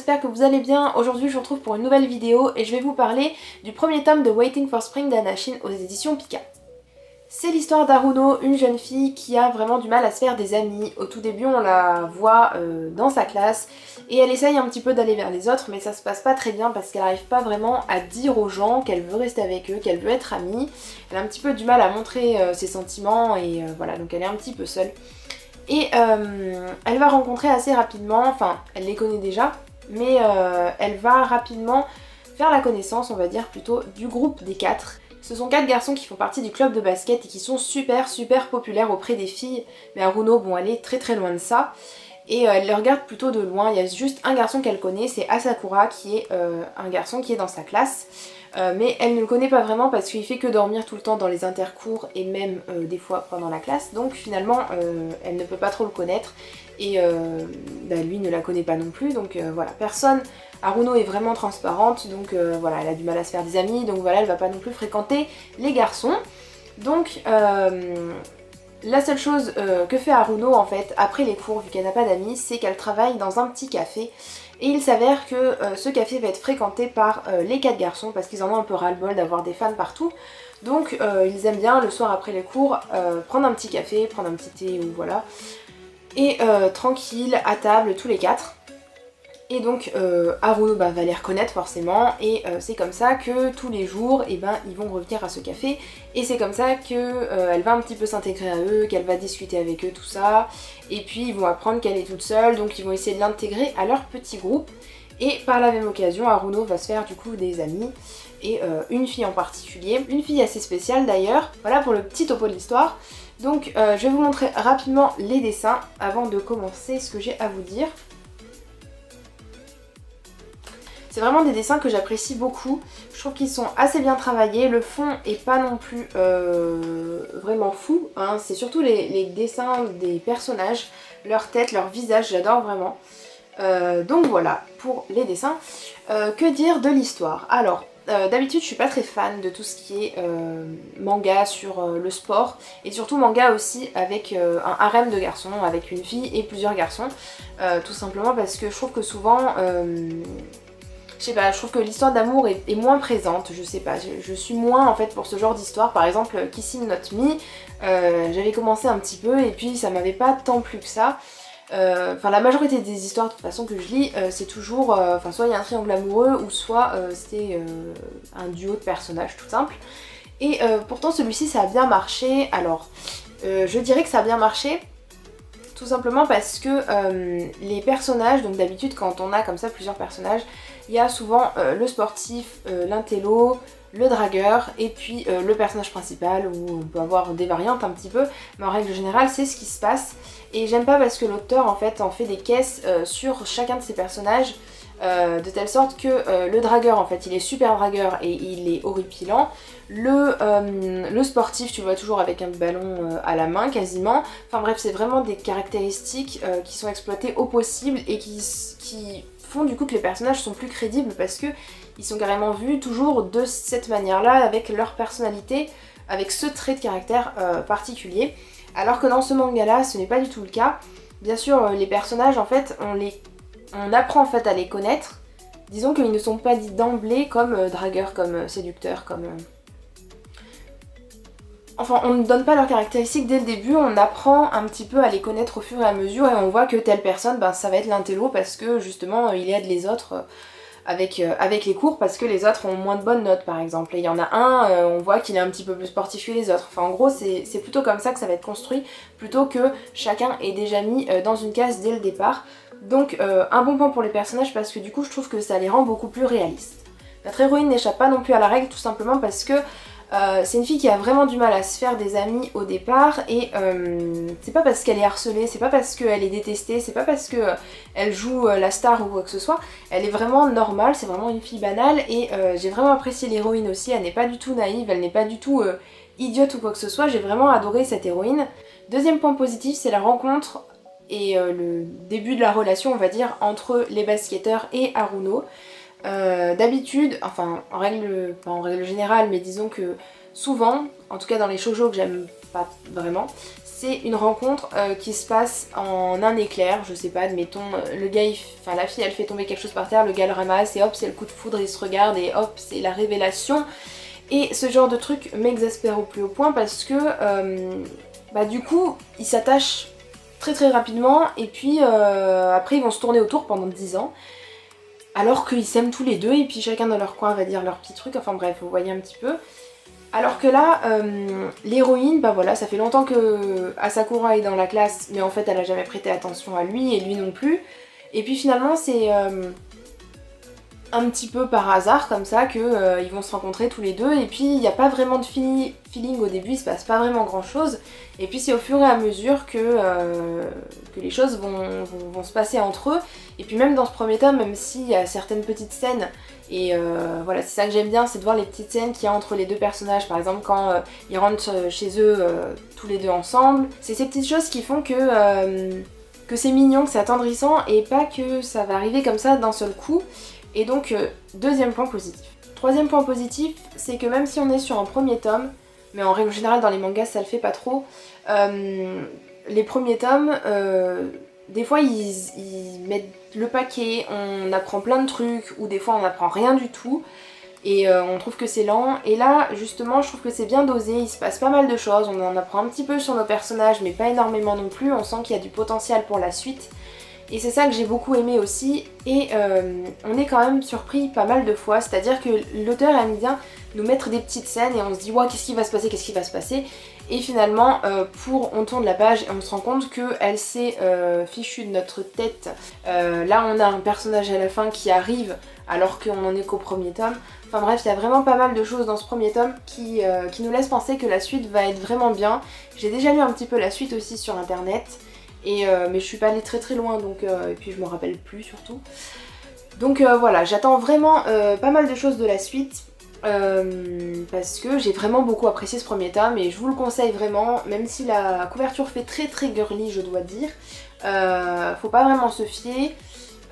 j'espère que vous allez bien. Aujourd'hui je vous retrouve pour une nouvelle vidéo et je vais vous parler du premier tome de Waiting for Spring d'Anna Shin aux éditions Pika. C'est l'histoire d'Haruno, une jeune fille qui a vraiment du mal à se faire des amis. Au tout début on la voit dans sa classe et elle essaye un petit peu d'aller vers les autres mais ça se passe pas très bien parce qu'elle n'arrive pas vraiment à dire aux gens qu'elle veut rester avec eux, qu'elle veut être amie. Elle a un petit peu du mal à montrer ses sentiments et voilà, donc elle est un petit peu seule. Et elle va rencontrer assez rapidement, enfin elle les connaît déjà, mais elle va rapidement faire la connaissance, on va dire plutôt, du groupe des 4. Ce sont 4 garçons qui font partie du club de basket et qui sont super populaires auprès des filles. Mais Haruno, bon, elle est très loin de ça. Et elle les regarde plutôt de loin. Il y a juste un garçon qu'elle connaît, c'est Asakura, qui est un garçon qui est dans sa classe. Mais elle ne le connaît pas vraiment parce qu'il fait que dormir tout le temps dans les intercours et même des fois pendant la classe. Donc finalement, elle ne peut pas trop le connaître. Et lui ne la connaît pas non plus. Donc voilà, personne... Haruno est vraiment transparente, donc voilà, elle a du mal à se faire des amis, donc voilà, elle va pas non plus fréquenter les garçons. Donc la seule chose que fait Haruno en fait, après les cours, vu qu'elle n'a pas d'amis, c'est qu'elle travaille dans un petit café. Et il s'avère que ce café va être fréquenté par les 4 garçons, parce qu'ils en ont un peu ras-le-bol d'avoir des fans partout. Donc ils aiment bien, le soir après les cours, prendre un petit café, prendre un petit thé, ou voilà. Et tranquille, à table, tous les 4. Et donc Haruno va les reconnaître forcément et c'est comme ça que tous les jours ils vont revenir à ce café et c'est comme ça que elle va un petit peu s'intégrer à eux, qu'elle va discuter avec eux, tout ça, et puis ils vont apprendre qu'elle est toute seule, donc ils vont essayer de l'intégrer à leur petit groupe et par la même occasion Haruno va se faire du coup des amis et une fille en particulier, une fille assez spéciale d'ailleurs. Voilà pour le petit topo de l'histoire. Donc je vais vous montrer rapidement les dessins avant de commencer ce que j'ai à vous dire. C'est vraiment des dessins que j'apprécie beaucoup, je trouve qu'ils sont assez bien travaillés, le fond est pas non plus vraiment fou, hein. C'est surtout les dessins des personnages, leur tête, leur visage, j'adore vraiment. Donc voilà pour les dessins. Que dire de l'histoire? Alors, d'habitude je suis pas très fan de tout ce qui est manga sur le sport et surtout manga aussi avec un harem de garçons, avec une fille et plusieurs garçons, tout simplement parce que je trouve que souvent... je sais pas, je trouve que l'histoire d'amour est moins présente, je sais pas, je suis moins en fait pour ce genre d'histoire. Par exemple, Kissing Not Me, j'avais commencé un petit peu et puis ça m'avait pas tant plu que ça. Enfin la majorité des histoires de toute façon que je lis, c'est toujours, enfin soit il y a un triangle amoureux ou soit c'est un duo de personnages tout simple. Et pourtant celui-ci ça a bien marché, alors je dirais que ça a bien marché. Tout simplement parce que les personnages, donc d'habitude quand on a comme ça plusieurs personnages, il y a souvent le sportif, l'intello, le dragueur et puis le personnage principal où on peut avoir des variantes un petit peu, mais en règle générale c'est ce qui se passe. Et j'aime pas parce que l'auteur en fait en fait des caisses sur chacun de ces personnages de telle sorte que le dragueur en fait il est super dragueur et il est horripilant. Le sportif tu le vois toujours avec un ballon à la main quasiment. Enfin bref, c'est vraiment des caractéristiques qui sont exploitées au possible et qui font du coup que les personnages sont plus crédibles parce que ils sont carrément vus toujours de cette manière là avec leur personnalité, avec ce trait de caractère particulier. Alors que dans ce manga là ce n'est pas du tout le cas. Bien sûr les personnages en fait on apprend en fait à les connaître. Disons qu'ils ne sont pas dit d'emblée comme dragueurs, comme séducteurs, comme... Enfin, on ne donne pas leurs caractéristiques dès le début, on apprend un petit peu à les connaître au fur et à mesure et on voit que telle personne, ça va être l'intello parce que justement il aide les autres avec les cours parce que les autres ont moins de bonnes notes par exemple. Et il y en a un, on voit qu'il est un petit peu plus sportif que les autres. Enfin en gros c'est plutôt comme ça que ça va être construit plutôt que chacun est déjà mis dans une case dès le départ. Donc un bon point pour les personnages parce que du coup je trouve que ça les rend beaucoup plus réalistes. Notre héroïne n'échappe pas non plus à la règle tout simplement parce que c'est une fille qui a vraiment du mal à se faire des amis au départ et c'est pas parce qu'elle est harcelée, c'est pas parce qu'elle est détestée, c'est pas parce qu'elle joue la star ou quoi que ce soit, elle est vraiment normale, c'est vraiment une fille banale et j'ai vraiment apprécié l'héroïne aussi, elle n'est pas du tout naïve, elle n'est pas du tout idiote ou quoi que ce soit, j'ai vraiment adoré cette héroïne. Deuxième point positif, c'est la rencontre et le début de la relation on va dire entre les basketteurs et Haruno. D'habitude, enfin pas en règle générale, mais disons que souvent, en tout cas dans les shoujo que j'aime pas vraiment, c'est une rencontre qui se passe en un éclair, je sais pas, admettons, le gars, enfin la fille elle fait tomber quelque chose par terre, le gars le ramasse et hop c'est le coup de foudre, ils se regardent et hop c'est la révélation. Et ce genre de truc m'exaspère au plus haut point parce que du coup ils s'attachent très rapidement et puis après ils vont se tourner autour pendant 10 ans. Alors qu'ils s'aiment tous les deux et puis chacun dans leur coin va dire leur petit truc, enfin bref, vous voyez un petit peu. Alors que là, l'héroïne, bah voilà, ça fait longtemps que Asakura est dans la classe, mais en fait elle a jamais prêté attention à lui et lui non plus. Et puis finalement c'est un petit peu par hasard comme ça que ils vont se rencontrer tous les deux et puis il n'y a pas vraiment de feeling au début, il se passe pas vraiment grand chose. Et puis c'est au fur et à mesure que les choses vont se passer entre eux. Et puis même dans ce premier tome, même s'il y a certaines petites scènes, et voilà c'est ça que j'aime bien, c'est de voir les petites scènes qu'il y a entre les deux personnages. Par exemple quand ils rentrent chez eux tous les deux ensemble, c'est ces petites choses qui font que c'est mignon, que c'est attendrissant et pas que ça va arriver comme ça d'un seul coup. Et donc, deuxième point positif. Troisième point positif, c'est que même si on est sur un premier tome, mais en règle générale dans les mangas ça le fait pas trop, les premiers tomes, des fois ils mettent le paquet, on apprend plein de trucs, ou des fois on n'apprend rien du tout, et on trouve que c'est lent. Et là justement je trouve que c'est bien dosé, il se passe pas mal de choses, on en apprend un petit peu sur nos personnages, mais pas énormément non plus, on sent qu'il y a du potentiel pour la suite. Et c'est ça que j'ai beaucoup aimé aussi, et on est quand même surpris pas mal de fois, c'est-à-dire que l'auteur aime bien nous mettre des petites scènes et on se dit ouais qu'est-ce qui va se passer, qu'est-ce qui va se passer, et finalement on tourne la page et on se rend compte qu'elle s'est fichue de notre tête. Là on a un personnage à la fin qui arrive alors qu'on en est qu'au premier tome. Enfin bref, il y a vraiment pas mal de choses dans ce premier tome qui nous laissent penser que la suite va être vraiment bien. J'ai déjà lu un petit peu la suite aussi sur internet. Mais je suis pas allée très loin, donc et puis je me rappelle plus surtout. Donc voilà, j'attends vraiment pas mal de choses de la suite parce que j'ai vraiment beaucoup apprécié ce premier tome et je vous le conseille vraiment, même si la couverture fait très girly je dois dire. Faut pas vraiment se fier.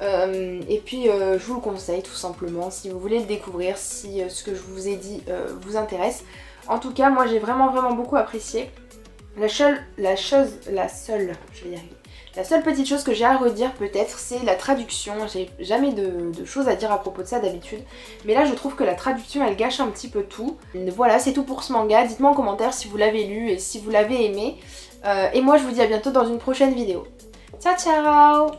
Et puis je vous le conseille tout simplement si vous voulez le découvrir, si ce que je vous ai dit vous intéresse. En tout cas moi j'ai vraiment beaucoup apprécié. La seule petite chose que j'ai à redire peut-être, c'est la traduction. J'ai jamais de choses à dire à propos de ça d'habitude, mais là je trouve que la traduction elle gâche un petit peu tout. Voilà, c'est tout pour ce manga, dites-moi en commentaire si vous l'avez lu et si vous l'avez aimé. Et moi je vous dis à bientôt dans une prochaine vidéo. Ciao ciao!